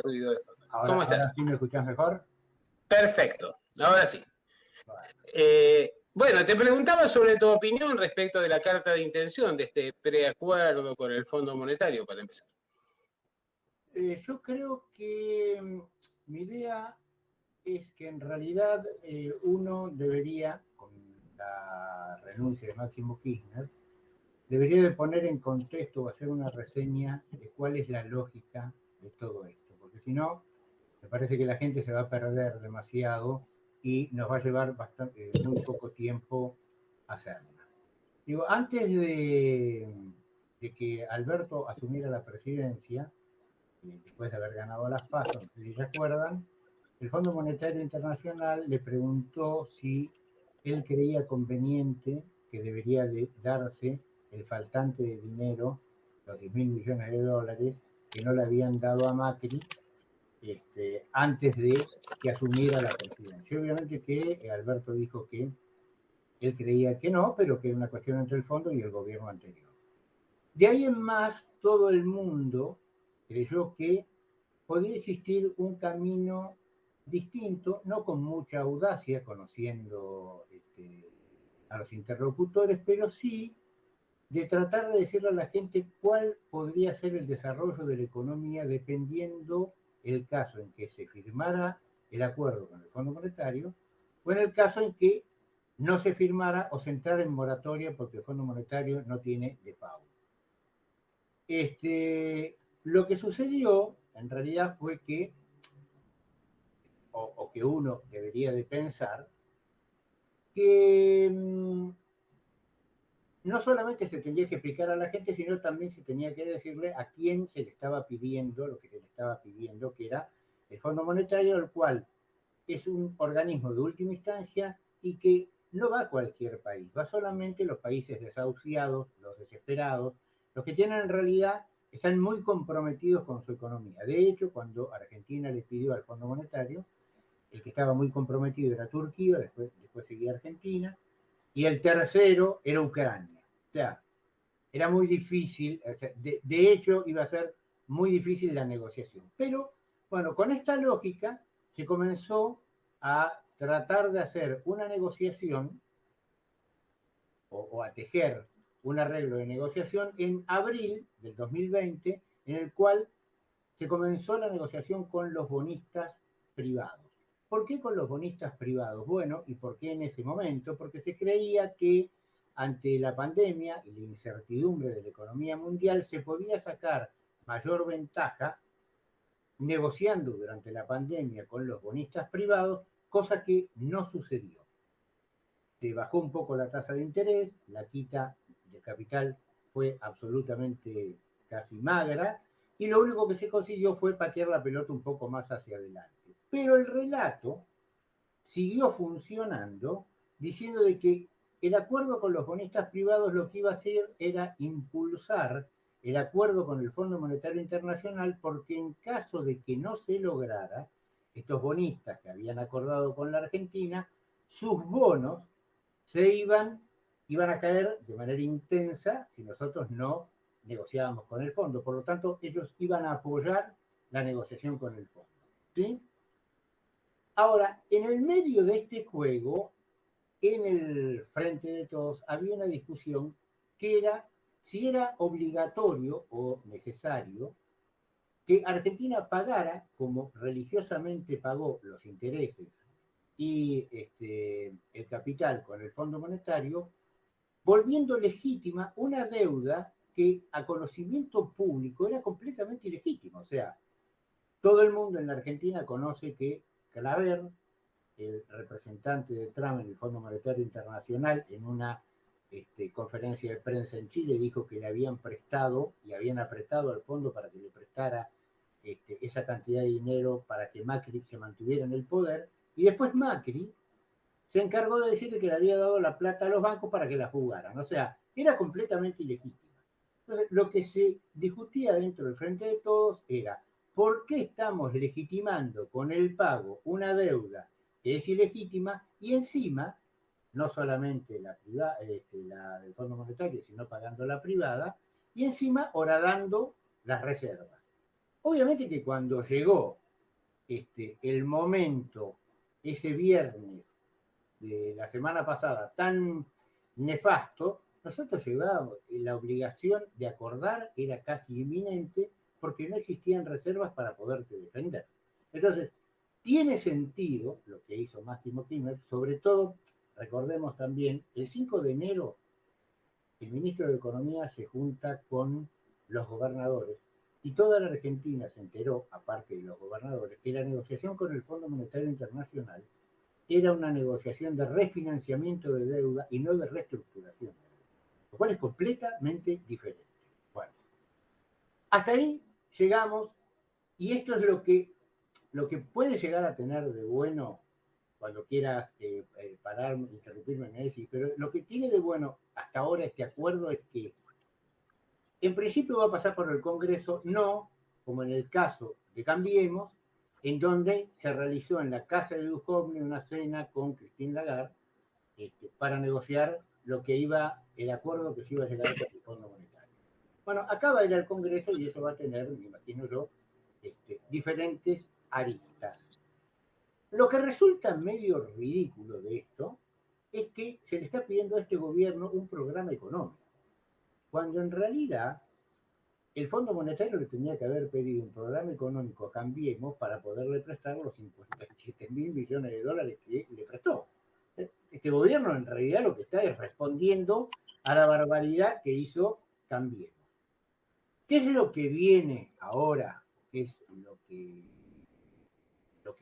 ruido de fondo. ¿Cómo estás? ¿Ahora sí me escuchás mejor? Perfecto, ahora sí. Bueno, te preguntaba sobre tu opinión respecto de la carta de intención de este preacuerdo con el Fondo Monetario, para empezar. Yo creo que mi idea es que en realidad uno debería, con la renuncia de Máximo Kirchner, debería de poner en contexto o hacer una reseña de cuál es la lógica de todo esto, porque si no, me parece que la gente se va a perder demasiado y nos va a llevar muy poco tiempo hacerla. Digo, antes de que Alberto asumiera la presidencia, después de haber ganado las PASO, no sé si recuerdan, el Fondo Monetario Internacional le preguntó si él creía conveniente que debería de darse el faltante de dinero, los 10.000 millones de dólares, que no le habían dado a Macri antes de que asumiera la presidencia. Obviamente que Alberto dijo que él creía que no, pero que era una cuestión entre el fondo y el gobierno anterior. De ahí en más, todo el mundo creyó que podía existir un camino distinto, no con mucha audacia, conociendo a los interlocutores, pero sí de tratar de decirle a la gente cuál podría ser el desarrollo de la economía dependiendo el caso en que se firmara el acuerdo con el Fondo Monetario o en el caso en que no se firmara o se entrara en moratoria porque el Fondo Monetario no tiene de pago. Lo que sucedió en realidad fue que, o que uno debería de pensar, que no solamente se tendría que explicar a la gente, sino también se tenía que decirle a quién se le estaba pidiendo lo que se le estaba pidiendo, que era el Fondo Monetario, el cual es un organismo de última instancia y que no va a cualquier país, va solamente a los países desahuciados, los desesperados, los que tienen en realidad, están muy comprometidos con su economía. De hecho, cuando Argentina le pidió al Fondo Monetario, el que estaba muy comprometido era Turquía, después seguía Argentina, y el tercero era Ucrania. O sea, era muy difícil, o sea, de hecho iba a ser muy difícil la negociación. Pero, bueno, con esta lógica se comenzó a tratar de hacer una negociación o a tejer un arreglo de negociación en abril del 2020, en el cual se comenzó la negociación con los bonistas privados. ¿Por qué con los bonistas privados? Bueno, ¿y por qué en ese momento? Porque se creía que ante la pandemia y la incertidumbre de la economía mundial se podía sacar mayor ventaja negociando durante la pandemia con los bonistas privados, cosa que no sucedió. Se bajó un poco la tasa de interés, la quita de capital fue absolutamente casi magra, y lo único que se consiguió fue patear la pelota un poco más hacia adelante. Pero el relato siguió funcionando diciendo de que el acuerdo con los bonistas privados lo que iba a hacer era impulsar el acuerdo con el Fondo Monetario Internacional, porque en caso de que no se lograra, estos bonistas que habían acordado con la Argentina, sus bonos iban a caer de manera intensa si nosotros no negociábamos con el fondo. Por lo tanto, ellos iban a apoyar la negociación con el fondo. ¿Sí? Ahora, en el medio de este juego, en el frente de todos, había una discusión que era si era obligatorio o necesario que Argentina pagara, como religiosamente pagó los intereses y el capital con el Fondo Monetario, volviendo legítima una deuda que a conocimiento público era completamente ilegítima. O sea, todo el mundo en la Argentina conoce que Claver, el representante de Trump en el Fondo Monetario Internacional, en una conferencia de prensa en Chile, dijo que le habían prestado y habían apretado al fondo para que le prestara esa cantidad de dinero para que Macri se mantuviera en el poder, y después Macri se encargó de decirle que le había dado la plata a los bancos para que la jugaran. O sea, era completamente ilegítima. Entonces, lo que se discutía dentro del Frente de Todos era ¿por qué estamos legitimando con el pago una deuda que es ilegítima y encima, no solamente la del Fondo Monetario, sino pagando la privada, y encima horadando las reservas? Obviamente que cuando llegó el momento, ese viernes de la semana pasada, tan nefasto, nosotros llevábamos la obligación de acordar, era casi inminente, porque no existían reservas para poderte defender. Entonces, tiene sentido lo que hizo Máximo Kirchner, sobre todo, recordemos también, el 5 de enero, el ministro de Economía se junta con los gobernadores y toda la Argentina se enteró, aparte de los gobernadores, que la negociación con el Fondo Monetario Internacional era una negociación de refinanciamiento de deuda y no de reestructuración, lo cual es completamente diferente. Bueno, hasta ahí llegamos y esto es lo que puede llegar a tener de bueno, cuando quieras parar, interrumpirme, me decís, pero lo que tiene de bueno hasta ahora este acuerdo es que en principio va a pasar por el Congreso, no como en el caso de Cambiemos, en donde se realizó en la casa de Duhovne una cena con Christine Lagarde para negociar lo que iba, el acuerdo que se iba a llegar con el Fondo Monetario. Bueno, acá va a ir al Congreso y eso va a tener, me imagino yo, diferentes aristas. Lo que resulta medio ridículo de esto es que se le está pidiendo a este gobierno un programa económico, cuando en realidad el Fondo Monetario le tenía que haber pedido un programa económico, Cambiemos, para poderle prestar los 57.000 millones de dólares que le prestó. Este gobierno en realidad lo que está es respondiendo a la barbaridad que hizo Cambiemos. ¿Qué es lo que viene ahora? ¿Qué es lo que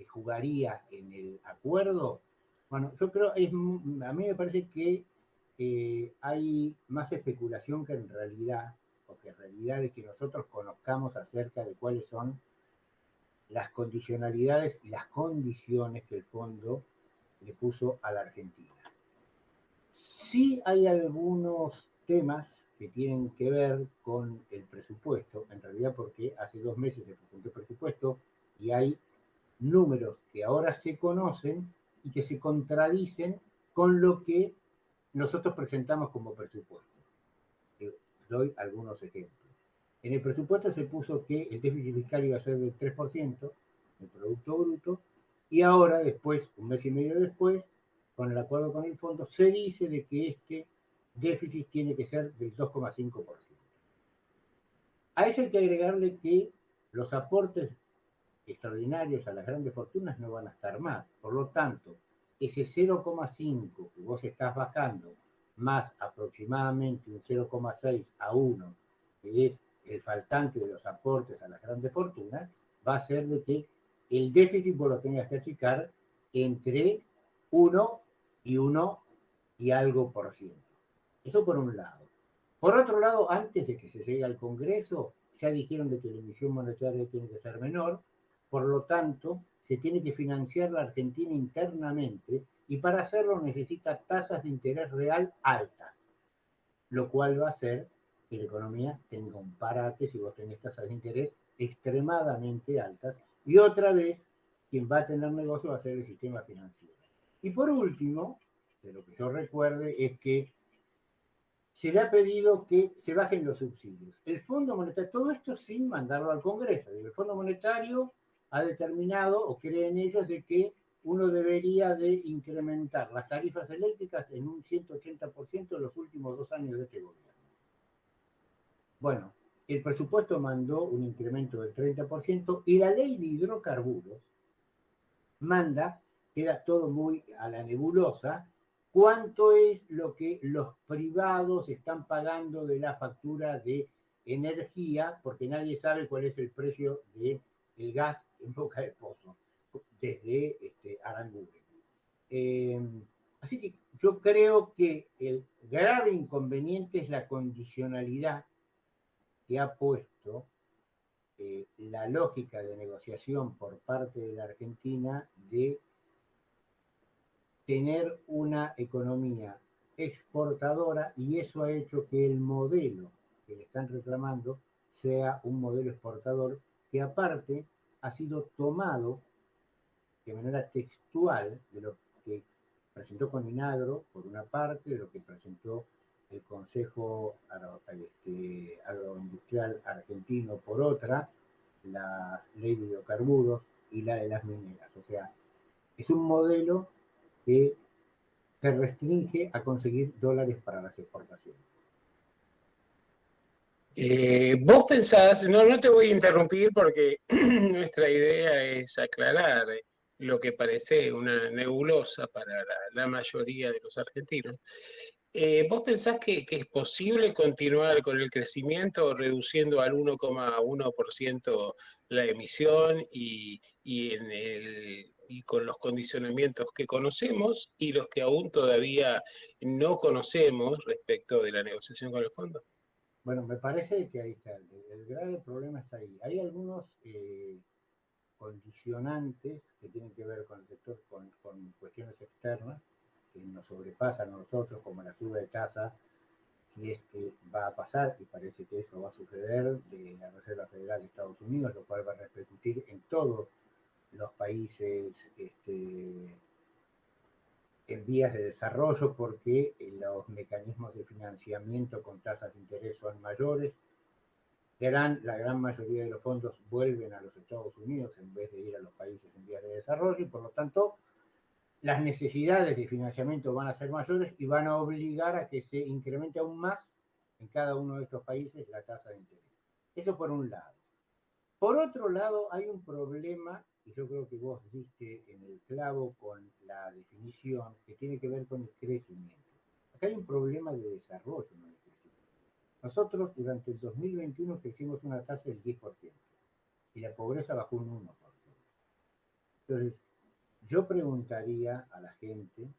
jugaría en el acuerdo? Bueno, yo creo, a mí me parece que hay más especulación que en realidad, porque en realidad es que nosotros conozcamos acerca de cuáles son las condicionalidades y las condiciones que el fondo le puso a la Argentina. Sí hay algunos temas que tienen que ver con el presupuesto, en realidad porque hace 2 meses se presentó el presupuesto y hay números que ahora se conocen y que se contradicen con lo que nosotros presentamos como presupuesto. Doy algunos ejemplos. En el presupuesto se puso que el déficit fiscal iba a ser del 3% del Producto Bruto y ahora, después, un mes y medio después, con el acuerdo con el fondo, se dice de que este déficit tiene que ser del 2,5%. A eso hay que agregarle que los aportes extraordinarios a las grandes fortunas no van a estar más. Por lo tanto, ese 0,5 que vos estás bajando, más aproximadamente un 0,6 a 1, que es el faltante de los aportes a las grandes fortunas, va a ser de que el déficit vos lo tengas que achicar entre 1 y 1 y algo por ciento. Eso por un lado. Por otro lado, antes de que se llegue al Congreso, ya dijeron de que la emisión monetaria tiene que ser menor, por lo tanto, se tiene que financiar la Argentina internamente y para hacerlo necesita tasas de interés real altas, lo cual va a hacer que la economía tenga un parate si vos tenés tasas de interés extremadamente altas y otra vez quien va a tener negocio va a ser el sistema financiero. Y por último, de lo que yo recuerde, es que se le ha pedido que se bajen los subsidios. El Fondo Monetario, todo esto sin mandarlo al Congreso. El Fondo Monetario ha determinado, o creen ellos, de que uno debería de incrementar las tarifas eléctricas en un 180% en los últimos 2 años de este gobierno. Bueno, el presupuesto mandó un incremento del 30% y la ley de hidrocarburos manda, queda todo muy a la nebulosa, cuánto es lo que los privados están pagando de la factura de energía, porque nadie sabe cuál es el precio del gas en Boca del Pozo, desde Aranguren. Así que yo creo que el grave inconveniente es la condicionalidad que ha puesto la lógica de negociación por parte de la Argentina de tener una economía exportadora y eso ha hecho que el modelo que le están reclamando sea un modelo exportador que aparte ha sido tomado de manera textual de lo que presentó Coninagro por una parte, de lo que presentó el Consejo Agroindustrial Argentino por otra, la ley de hidrocarburos y la de las mineras. O sea, es un modelo que se restringe a conseguir dólares para las exportaciones. Vos pensás, no te voy a interrumpir porque nuestra idea es aclarar lo que parece una nebulosa para la mayoría de los argentinos. ¿Vos pensás que es posible continuar con el crecimiento reduciendo al 1,1% la emisión y con los condicionamientos que conocemos y los que aún todavía no conocemos respecto de la negociación con el fondo? Bueno, me parece que ahí está, el grave problema está ahí. Hay algunos condicionantes que tienen que ver con el sector, con cuestiones externas que nos sobrepasan a nosotros, como la suba de tasa, si es que va a pasar, y parece que eso va a suceder, de la Reserva Federal de Estados Unidos, lo cual va a repercutir en todos los países en vías de desarrollo, porque los mecanismos de financiamiento con tasas de interés son mayores. La gran mayoría de los fondos vuelven a los Estados Unidos en vez de ir a los países en vías de desarrollo, y por lo tanto las necesidades de financiamiento van a ser mayores y van a obligar a que se incremente aún más en cada uno de estos países la tasa de interés. Eso por un lado. Por otro lado, hay un problema, y yo creo que vos diste en el clavo con la definición, que tiene que ver con el crecimiento. Acá hay un problema de desarrollo, no de crecimiento. Nosotros durante el 2021 crecimos una tasa del 10% y la pobreza bajó un 1%. Entonces, yo preguntaría a la gente,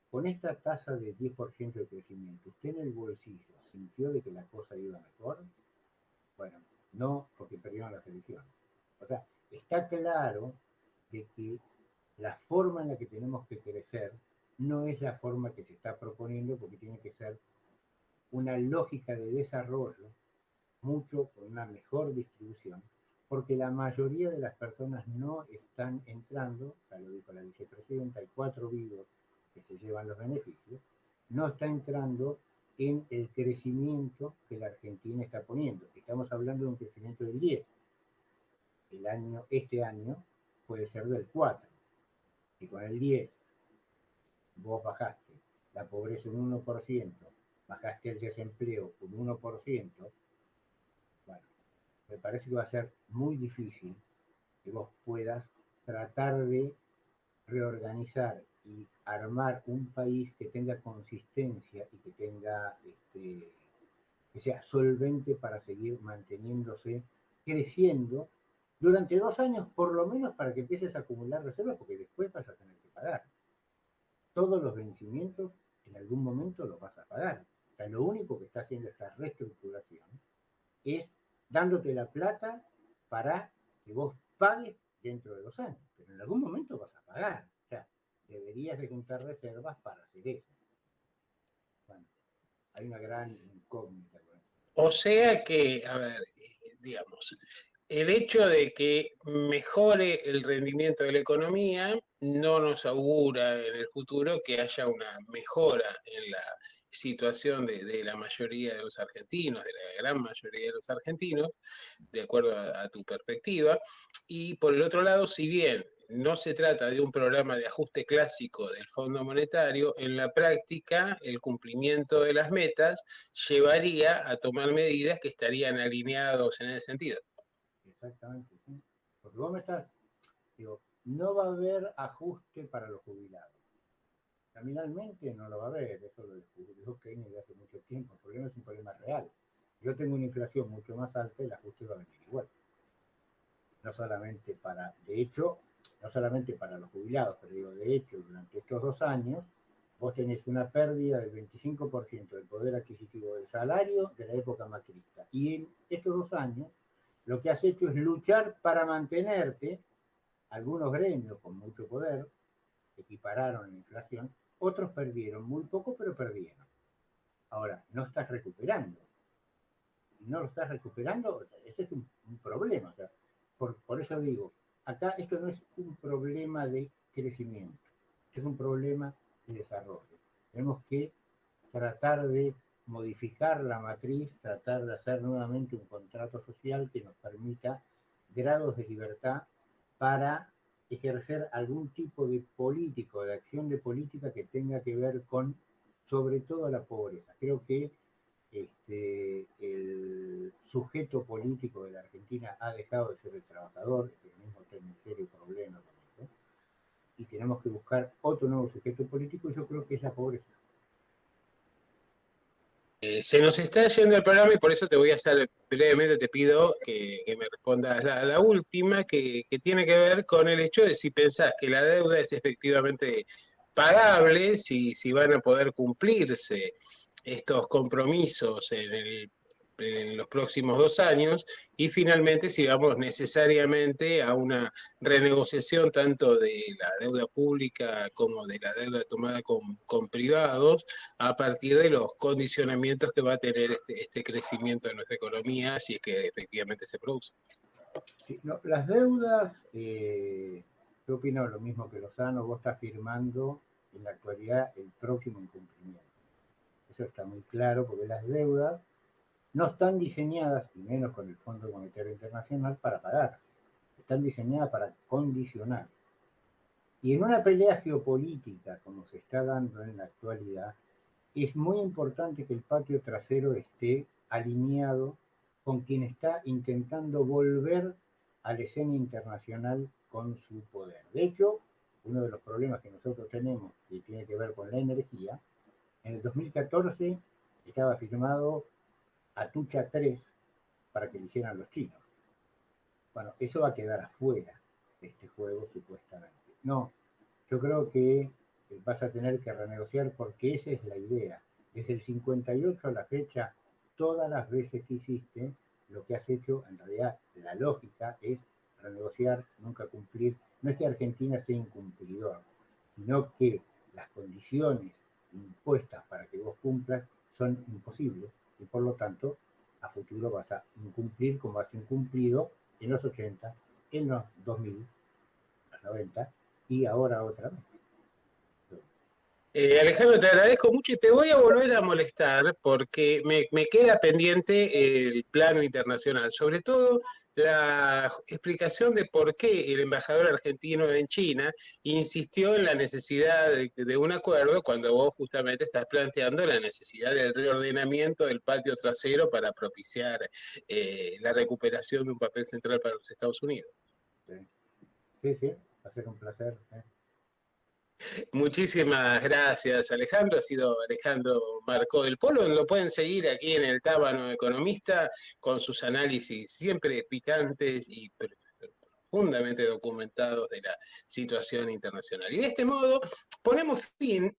con esta tasa de 10% de crecimiento, ¿usted en el bolsillo sintió de que la cosa iba mejor? Bueno, no, porque perdieron las elecciones. O sea, está claro de que la forma en la que tenemos que crecer no es la forma que se está proponiendo, porque tiene que ser una lógica de desarrollo mucho con una mejor distribución, porque la mayoría de las personas no están entrando, ya lo dijo la vicepresidenta, hay 4 vivos que se llevan los beneficios, no está entrando en el crecimiento que la Argentina está poniendo. Estamos hablando de un crecimiento del 10. Este año puede ser del 4. Y con el 10 vos bajaste la pobreza un 1%, bajaste el desempleo un 1%, bueno, me parece que va a ser muy difícil que vos puedas tratar de reorganizar y armar un país que tenga consistencia y que tenga que sea solvente para seguir manteniéndose, creciendo durante 2 años por lo menos, para que empieces a acumular reservas, porque después vas a tener que pagar. Todos los vencimientos en algún momento los vas a pagar. O sea, lo único que está haciendo esta reestructuración es dándote la plata para que vos pagues dentro de 2 años, pero en algún momento vas a pagar. O sea, deberías de juntar reservas para hacer eso. Bueno, hay una gran incógnita con eso. O sea que, a ver, digamos, el hecho de que mejore el rendimiento de la economía no nos augura en el futuro que haya una mejora en la situación de la mayoría de los argentinos, de la gran mayoría de los argentinos, de acuerdo a tu perspectiva. Y por el otro lado, si bien no se trata de un programa de ajuste clásico del Fondo Monetario, en la práctica el cumplimiento de las metas llevaría a tomar medidas que estarían alineados en ese sentido. Exactamente, ¿sí? Porque vos me estás, digo, no va a haber ajuste para los jubilados. Nominalmente no lo va a haber, eso lo descubrió Keynes de hace mucho tiempo. El problema es un problema real. Yo tengo una inflación mucho más alta y el ajuste va a venir igual. No solamente de hecho, no solamente para los jubilados, pero digo, de hecho, durante estos 2 años, vos tenés una pérdida del 25% del poder adquisitivo del salario de la época macrista. Y en estos 2 años, lo que has hecho es luchar para mantenerte. Algunos gremios con mucho poder equipararon la inflación, otros perdieron muy poco, pero perdieron. Ahora, no estás recuperando. No lo estás recuperando, ese es un problema. O sea, por eso digo, acá esto no es un problema de crecimiento, es un problema de desarrollo. Tenemos que tratar de modificar la matriz, tratar de hacer nuevamente un contrato social que nos permita grados de libertad para ejercer algún tipo de político, de acción de política que tenga que ver con, sobre todo, la pobreza. Creo que el sujeto político de la Argentina ha dejado de ser el trabajador, el peronismo tiene un serio problema con eso, y tenemos que buscar otro nuevo sujeto político, y yo creo que es la pobreza. Se nos está yendo el programa y por eso te voy a hacer brevemente, te pido que me respondas la última, que tiene que ver con el hecho de si pensás que la deuda es efectivamente pagable, si van a poder cumplirse estos compromisos en los próximos 2 años, y finalmente si vamos necesariamente a una renegociación tanto de la deuda pública como de la deuda tomada con privados, a partir de los condicionamientos que va a tener este crecimiento de nuestra economía, si es que efectivamente se produce. Sí, no, las deudas, yo opino lo mismo que Lozano, vos estás firmando en la actualidad el próximo incumplimiento. Eso está muy claro, porque las deudas no están diseñadas, y menos con el Fondo Monetario Internacional, para pagar. Están diseñadas para condicionar. Y en una pelea geopolítica, como se está dando en la actualidad, es muy importante que el patio trasero esté alineado con quien está intentando volver a la escena internacional con su poder. De hecho, uno de los problemas que nosotros tenemos, que tiene que ver con la energía, en el 2014 estaba firmado Atucha 3 para que lo hicieran los chinos. Bueno, eso va a quedar afuera de este juego supuestamente. No, yo creo que vas a tener que renegociar porque esa es la idea. Desde el 58 a la fecha, todas las veces que hiciste, lo que has hecho, en realidad, la lógica es renegociar, nunca cumplir. No es que Argentina sea incumplidor, sino que las condiciones impuestas para que vos cumplas son imposibles y por lo tanto a futuro vas a incumplir como has incumplido en los 80, en los 2000, los 90 y ahora otra vez. Alejandro, te agradezco mucho y te voy a volver a molestar porque me queda pendiente el plano internacional, sobre todo la explicación de por qué el embajador argentino en China insistió en la necesidad de un acuerdo cuando vos justamente estás planteando la necesidad del reordenamiento del patio trasero para propiciar la recuperación de un papel central para los Estados Unidos. Sí, va a ser un placer. Muchísimas gracias, Alejandro. Ha sido Alejandro Marcó del Polo. Lo pueden seguir aquí en el Tábano Economista con sus análisis siempre picantes y profundamente documentados de la situación internacional. Y de este modo ponemos fin